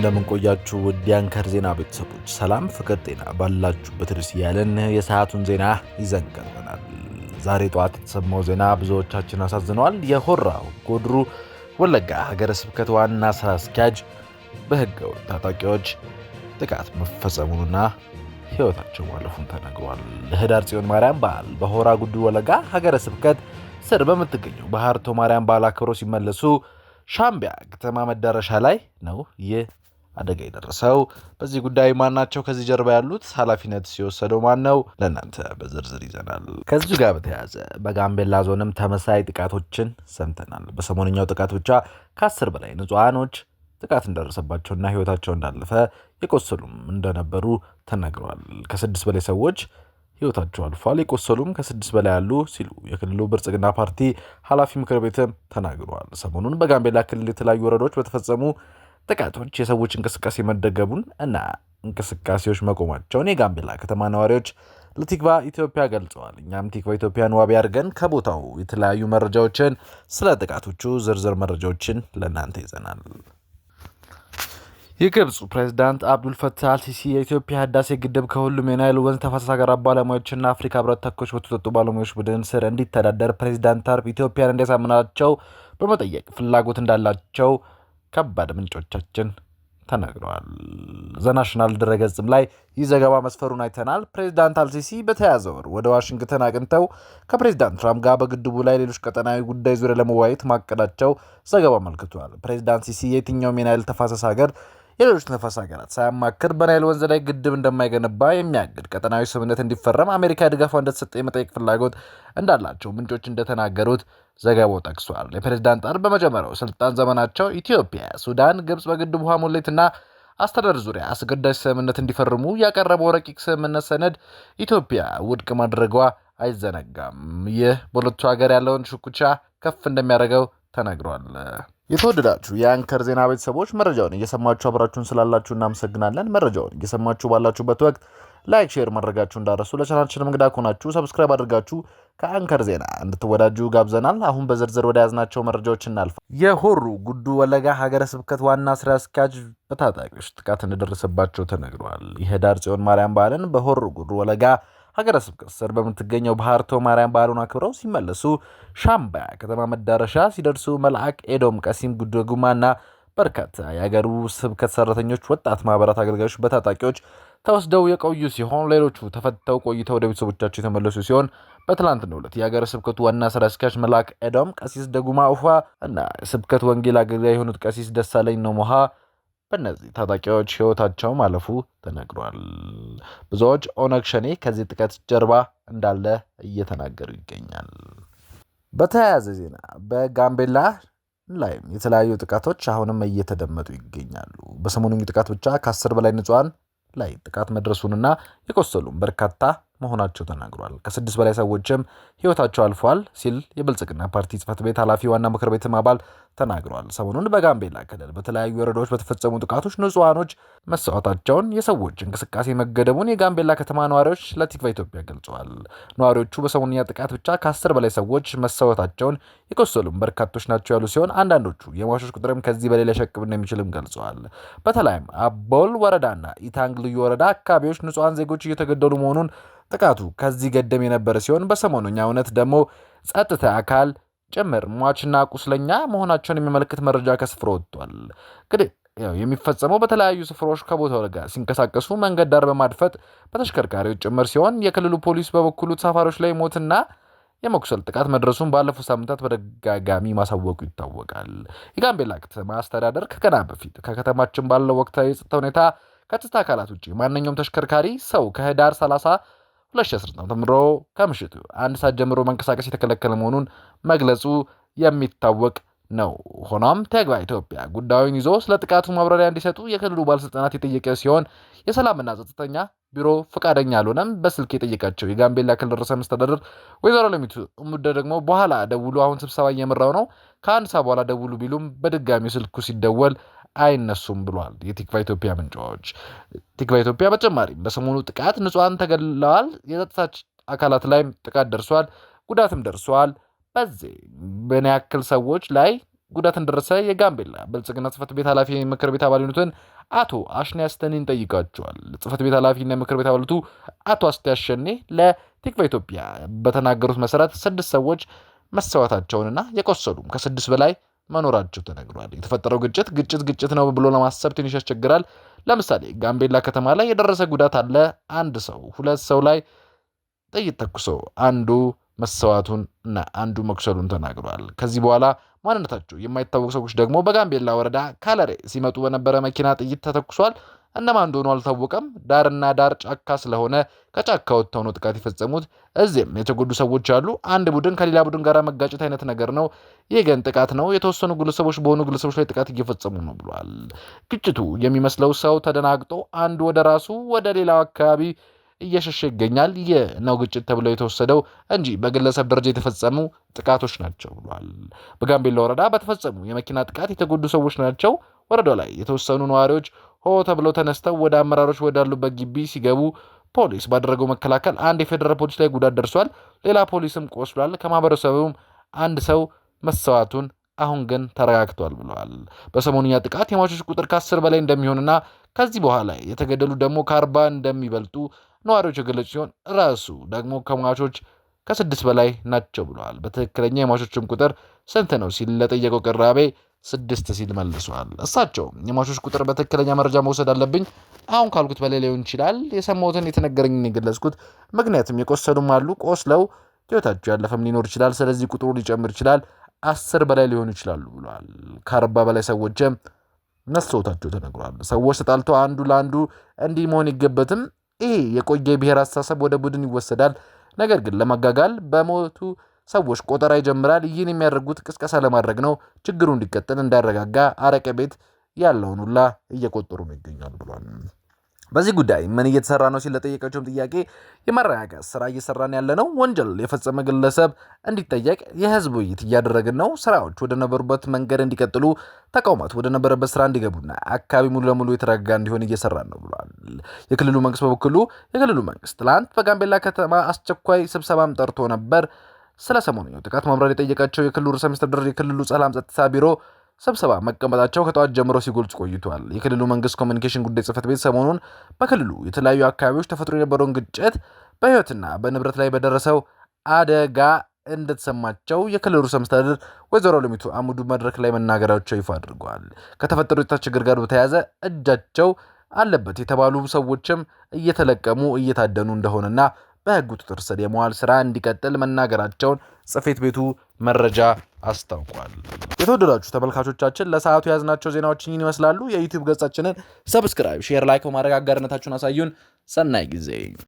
እንደምን ቆያችሁ ውድ የአንከር ዜና ቤተሰቦች፣ ሰላም ፍቅር ጤና ባላችሁበት ድረስ ያለን የሰዓቱን ዜና ይዘን ቀርበናል። ዛሬ ጠዋት የተሰማው ዜና ብዙዎቻችን አሳዝነዋል። የሆራ ጉዱሩ ወለጋ ሀገረ ስብከት ዋና ስራ አስኪያጅ በህገወጥ ታጣቂዎች ጥቃት መፈጸሙንና ህይወታቸው ማለፉን ተነግሯል። ለህዳር ጽዮን ማርያም በዓል በሆራ ጉዱሩ ወለጋ ሀገረ ስብከት ስር በምትገኘው በሃርቶ ማርያም በዓል አክብረው ሲመለሱ ሻምቢያ ከተማ መዳረሻ ላይ ነው ይህ አደጋ የደረሰው። በዚህ ጉዳይ ማናቸው ከዚህ ጀርባ ያሉት ኃላፊነት ሲወሰደው ማን ነው? ለእናንተ በዝርዝር ይዘናል። ከዚህ ጋር በተያያዘ በጋምቤላ ዞንም ተመሳሳይ ጥቃቶችን ሰምተናል። በሰሞነኛው ጥቃት ብቻ ከ10 በላይ ንጹሃኖች ጥቃት እንደደረሰባቸውና ህይወታቸው እንዳለፈ የቆሰሉም እንደነበሩ ተነግሯል። ከ6 በላይ ሰዎች ህይወታቸው አልፏል፣ የቆሰሉም ከ6 በላይ ያሉ ሲሉ የክልሉ ብልጽግና ፓርቲ ኃላፊ ምክር ቤትም ተናግረዋል። ሰሞኑን በጋምቤላ ክልል የተለያዩ ወረዳዎች በተፈጸሙ ጥቃቶች የሰዎች እንቅስቃሴ መደገቡን እና እንቅስቃሴዎች መቆማቸውን የጋምቤላ ከተማ ነዋሪዎች ለቲክቫ ኢትዮጵያ ገልጸዋል። እኛም ቲክቫ ኢትዮጵያን ዋቢ አድርገን ከቦታው የተለያዩ መረጃዎችን ስለ ጥቃቶቹ ዝርዝር መረጃዎችን ለእናንተ ይዘናል። የግብፁ ፕሬዝዳንት አብዱል ፈታህ አልሲሲ የኢትዮጵያ ህዳሴ ግድብ ከሁሉም የናይል ወንዝ ተፋሰስ ሀገራት ባለሙያዎችና አፍሪካ ህብረት ተኮች በተወጡ ባለሙያዎች ቡድን ስር እንዲተዳደር ፕሬዝዳንት ትራምፕ ኢትዮጵያን እንዲያሳምናቸው በመጠየቅ ፍላጎት እንዳላቸው ከባድ ምንጮቻችን ተናግረዋል። ዘናሽናል ድረገጽም ላይ ይህ ዘገባ መስፈሩን አይተናል። ፕሬዝዳንት አልሲሲ በተያዘው ወር ወደ ዋሽንግተን አቅንተው ከፕሬዝዳንት ትራምፕ ጋር በግድቡ ላይ ሌሎች ቀጠናዊ ጉዳይ ዙሪያ ለመወያየት ማቀዳቸው ዘገባ አመልክቷል። ፕሬዝዳንት ሲሲ የትኛውም የናይል ተፋሰስ ሀገር የሌሎች ተፋሰስ ሀገራት ሳያማክር በናይል ወንዝ ላይ ግድብ እንደማይገነባ የሚያግድ ቀጠናዊ ስምምነት እንዲፈረም አሜሪካ ድጋፏ እንደተሰጠ የመጠየቅ ፍላጎት እንዳላቸው ምንጮች እንደተናገሩት ዘገባው ጠቅሷል። የፕሬዝዳንት ትራምፕ በመጀመሪያው ስልጣን ዘመናቸው ኢትዮጵያ፣ ሱዳን፣ ግብጽ በግድቡ ውሃ ሙሌትና አስተዳደር ዙሪያ አስገዳጅ ስምምነት እንዲፈርሙ ያቀረበው ረቂቅ ስምምነት ሰነድ ኢትዮጵያ ውድቅ ማድረጓ አይዘነጋም። ይህ በሁለቱ ሀገር ያለውን ሽኩቻ ከፍ እንደሚያደርገው ተነግሯል። የተወደዳችሁ የአንከር ዜና ቤተሰቦች መረጃውን እየሰማችሁ አብራችሁን ስላላችሁ እናመሰግናለን። መረጃውን እየሰማችሁ ባላችሁበት ወቅት ላይክ፣ ሼር ማድረጋችሁ እንዳረሱ። ለቻናላችንም እንግዳ ከሆናችሁ ሰብስክራይብ አድርጋችሁ ከአንከር ዜና እንድትወዳጁ ጋብዘናል። አሁን በዝርዝር ወደ ያዝናቸው መረጃዎች እናልፋለን። የሆሩ ጉዱሩ ወለጋ ሀገረ ስብከት ዋና ስራ አስኪያጅ በታጣቂዎች ጥቃት እንደደረሰባቸው ተነግሯል። የህዳር ጽዮን ማርያም በዓልን በሆሩ ጉዱሩ ወለጋ ሀገረ ስብከት ስር በምትገኘው በሃርቶ ማርያም በዓሉን አክብረው ሲመለሱ ሻምቢያ ከተማ መዳረሻ ሲደርሱ መልአክ ኤዶም ቀሲም ጉደጉማና በርካታ የሀገሩ ስብከት ሰራተኞች፣ ወጣት ማህበራት አገልጋዮች በታጣቂዎች ተወስደው የቆዩ ሲሆን ሌሎቹ ተፈተው ቆይተው ወደ ቤተሰቦቻቸው የተመለሱ ሲሆን በትላንትናው ዕለት የሀገረ ስብከቱ ዋና ስራ አስኪያጅ መልአክ ኤዶም ቀሲስ ደጉማ ኡፋ እና ስብከት ወንጌል አገልጋይ የሆኑት ቀሲስ ደሳለኝ ኖሞሃ በእነዚህ ታጣቂዎች ህይወታቸው ማለፉ ተነግሯል። ብዙዎች ኦነግ ሸኔ ከዚህ ጥቃት ጀርባ እንዳለ እየተናገሩ ይገኛል። በተያያዘ ዜና በጋምቤላ ላይም የተለያዩ ጥቃቶች አሁንም እየተደመጡ ይገኛሉ። በሰሞኑን ጥቃት ብቻ ከ10 በላይ ንጹሃን ላይ ጥቃት መድረሱንና የቆሰሉም በርካታ መሆናቸው ተናግሯል። ከ6 በላይ ሰዎችም ህይወታቸው አልፏል ሲል የብልጽግና ፓርቲ ጽህፈት ቤት ኃላፊ ዋና ምክር ቤትም አባል ተናግሯል። ሰሞኑን በጋምቤላ ክልል በተለያዩ ወረዳዎች በተፈጸሙ ጥቃቶች ንጹሃኖች መሰዋታቸውን፣ የሰዎች እንቅስቃሴ መገደቡን የጋምቤላ ከተማ ነዋሪዎች ለቲክቫ ኢትዮጵያ ገልጸዋል። ነዋሪዎቹ በሰሞኑኛ ጥቃት ብቻ ከ10 በላይ ሰዎች መሰዋታቸውን፣ የቆሰሉም በርካቶች ናቸው ያሉ ሲሆን አንዳንዶቹ የሟቾች ቁጥርም ከዚህ በላይ ሊያሸቅብ እንደሚችልም ገልጸዋል። በተለይም አቦል ወረዳና ኢታንግ ልዩ ወረዳ አካባቢዎች ንጹሃን ዜጎች እየተገደሉ መሆኑን ጥቃቱ ከዚህ ገደም የነበረ ሲሆን በሰሞኑኛ እውነት ደግሞ ጸጥታ አካል ጭምር ሟችና ቁስለኛ መሆናቸውን የሚመለከት መረጃ ከስፍራ ወጥቷል። እንግዲህ የሚፈጸመው በተለያዩ ስፍራዎች ከቦታው ጋር ሲንቀሳቀሱ መንገድ ዳር በማድፈጥ በተሽከርካሪዎች ጭምር ሲሆን የክልሉ ፖሊስ በበኩሉ ተሳፋሪዎች ላይ ሞትና የመቁሰል ጥቃት መድረሱን ባለፉት ሳምንታት በደጋጋሚ ማሳወቁ ይታወቃል። የጋምቤላ ከተማ አስተዳደር ከቀና በፊት ከከተማችን ባለው ወቅታዊ የጸጥታ ሁኔታ ከጸጥታ አካላት ውጭ ማንኛውም ተሽከርካሪ ሰው ከህዳር 30 2019 ጀምሮ ከምሽቱ 1 ሰዓት ጀምሮ መንቀሳቀስ የተከለከለ መሆኑን መግለጹ የሚታወቅ ነው። ሆኖም ቲክቫ ኢትዮጵያ ጉዳዩን ይዞ ስለ ጥቃቱ ማብራሪያ እንዲሰጡ የክልሉ ባለስልጣናት የጠየቀ ሲሆን የሰላምና ጸጥተኛ ቢሮ ፈቃደኛ አልሆነም። በስልክ የጠየቃቸው የጋምቤላ ክልል ርዕሰ መስተዳድር ወይዘሮ ለሚቱ ሙደ ደግሞ በኋላ ደውሉ፣ አሁን ስብሰባ እየመራው ነው፣ ከ1 ሰዓት በኋላ ደውሉ ቢሉም በድጋሚ ስልኩ ሲደወል አይነሱም ብሏል የቲክቫ ኢትዮጵያ ምንጮች። ቲክቫ ኢትዮጵያ በተጨማሪም በሰሞኑ ጥቃት ንጹሃን ተገድለዋል፣ የጸጥታ አካላት ላይ ጥቃት ደርሷል፣ ጉዳትም ደርሷል፣ በዚህ ምን ያክል ሰዎች ላይ ጉዳት እንደደረሰ የጋምቤላ ብልጽግና ጽህፈት ቤት ኃላፊ ምክር ቤት አባል የሆኑትን አቶ አሽኔ አስተኔን ጠይቃቸዋል። ጽህፈት ቤት ኃላፊና ምክር ቤት አባላቱ አቶ አስተያሸኔ ለቲክቫ ኢትዮጵያ በተናገሩት መሰረት 6 ሰዎች መሰዋታቸውንና የቆሰሉም ከ6 በላይ መኖራቸው ተነግሯል። የተፈጠረው ግጭት ነው ብሎ ለማሰብ ትንሽ ያስቸግራል። ለምሳሌ ጋምቤላ ከተማ ላይ የደረሰ ጉዳት አለ። አንድ ሰው 2 ሰው ላይ ጥይት ተኩሶ አንዱ መሰዋቱን እና አንዱ መቁሰሉን ተናግሯል። ከዚህ በኋላ ማንነታቸው የማይታወቁ ሰዎች ደግሞ በጋምቤላ ወረዳ ካለሬ ሲመጡ በነበረ መኪና ጥይት ተተኩሷል። እነማን እንደሆኑ አልታወቀም። ዳርና ዳር ጫካ ስለሆነ ከጫካ ወጥተው ነው ጥቃት የፈጸሙት። እዚህም የተጎዱ ሰዎች አሉ። አንድ ቡድን ከሌላ ቡድን ጋር መጋጨት አይነት ነገር ነው። ይህ ግን ጥቃት ነው። የተወሰኑ ግለሰቦች በሆኑ ግለሰቦች ላይ ጥቃት እየፈጸሙ ነው ብሏል። ግጭቱ የሚመስለው ሰው ተደናግጦ አንዱ ወደ ራሱ ወደ ሌላው አካባቢ እየሸሸ ይገኛል። ይህ ነው ግጭት ተብለው የተወሰደው እንጂ በግለሰብ ደረጃ የተፈጸሙ ጥቃቶች ናቸው ብሏል። በጋምቤላ ወረዳ በተፈጸሙ የመኪና ጥቃት የተጎዱ ሰዎች ናቸው። ወረዳው ላይ የተወሰኑ ነዋሪዎች ሆ ተብለው ተነስተው ወደ አመራሮች ወዳሉበት ግቢ ሲገቡ ፖሊስ ባደረገው መከላከል አንድ የፌዴራል ፖሊስ ላይ ጉዳት ደርሷል። ሌላ ፖሊስም ቆስሏል። ከማህበረሰቡም አንድ ሰው መሰዋቱን አሁን ግን ተረጋግቷል ብለዋል። በሰሞኑኛ ጥቃት የሟቾች ቁጥር ከ10 በላይ እንደሚሆንና ከዚህ በኋላ የተገደሉ ደግሞ ከ40 እንደሚበልጡ ነዋሪዎች የገለጹ ሲሆን ራሱ ደግሞ ከሟቾች ከ6 በላይ ናቸው ብለዋል። በትክክለኛ የሟቾችም ቁጥር ስንት ነው ሲል ለጠየቀው ቅራቤ 6 ሲል መልሷል። እሳቸው የሟቾች ቁጥር በትክክለኛ መረጃ መውሰድ አለብኝ፣ አሁን ካልኩት በላይ ሊሆን ይችላል። የሰማሁትን የተነገረኝን የገለጽኩት፣ ምክንያቱም የቆሰሉም አሉ፣ ቆስለው ሕይወታቸው ያለፈም ሊኖር ይችላል። ስለዚህ ቁጥሩ ሊጨምር ይችላል፣ 10 በላይ ሊሆኑ ይችላሉ ብለዋል። ከ40 በላይ ሰዎችም መሰውታቸው ተነግሯል። ሰዎች ተጣልተው አንዱ ለአንዱ እንዲህ መሆን ይገበትም። ይሄ የቆየ ብሔር አስተሳሰብ ወደ ቡድን ይወሰዳል። ነገር ግን ለማጋጋል በሞቱ ሰዎች ቆጠራ ይጀምራል። ይህን የሚያደርጉት ቅስቀሳ ለማድረግ ነው። ችግሩ እንዲቀጥል እንዳረጋጋ አረቀ ቤት ያለውን ሁላ እየቆጠሩ ነው ይገኛሉ ብሏል። በዚህ ጉዳይ ምን እየተሰራ ነው ሲል ለጠየቀችውም ጥያቄ የማረጋጋት ስራ እየሰራን ያለ ነው። ወንጀል የፈጸመ ግለሰብ እንዲጠየቅ የህዝብ ውይይት እያደረግን ነው። ስራዎች ወደ ነበሩበት መንገድ እንዲቀጥሉ፣ ተቋማት ወደ ነበረበት ስራ እንዲገቡና አካባቢ ሙሉ ለሙሉ የተረጋጋ እንዲሆን እየሰራን ነው ብሏል። የክልሉ መንግስት በበኩሉ የክልሉ መንግስት ትላንት በጋምቤላ ከተማ አስቸኳይ ስብሰባም ጠርቶ ነበር። ስለ ሰሞኑኛው ጥቃት ማብራሪያ የጠየቃቸው የክልሉ ርዕሰ መስተዳድር የክልሉ ሰላም ጸጥታ ቢሮ ስብሰባ መቀመጣቸው ከጠዋት ጀምሮ ሲገልጹ ቆይቷል። የክልሉ መንግስት ኮሚኒኬሽን ጉዳይ ጽህፈት ቤት ሰሞኑን በክልሉ የተለያዩ አካባቢዎች ተፈጥሮ የነበረውን ግጭት በህይወትና በንብረት ላይ በደረሰው አደጋ እንደተሰማቸው የክልሉ ርዕሰ መስተዳድር ወይዘሮ ለሚቱ አሙዱ መድረክ ላይ መናገራቸው ይፋ አድርገዋል። ከተፈጠሩ የጸጥታ ችግር ጋር በተያያዘ እጃቸው አለበት የተባሉ ሰዎችም እየተለቀሙ እየታደኑ እንደሆነና በህግ ቁጥጥር ስር የመዋል ስራ እንዲቀጥል መናገራቸውን ጽህፈት ቤቱ መረጃ አስታውቋል። የተወደዳችሁ ተመልካቾቻችን ለሰዓቱ ያዝናቸው ዜናዎች ይህን ይመስላሉ። የዩቲዩብ ገጻችንን ሰብስክራይብ፣ ሼር፣ ላይክ በማድረግ አጋርነታችሁን አሳዩን። ሰናይ ጊዜ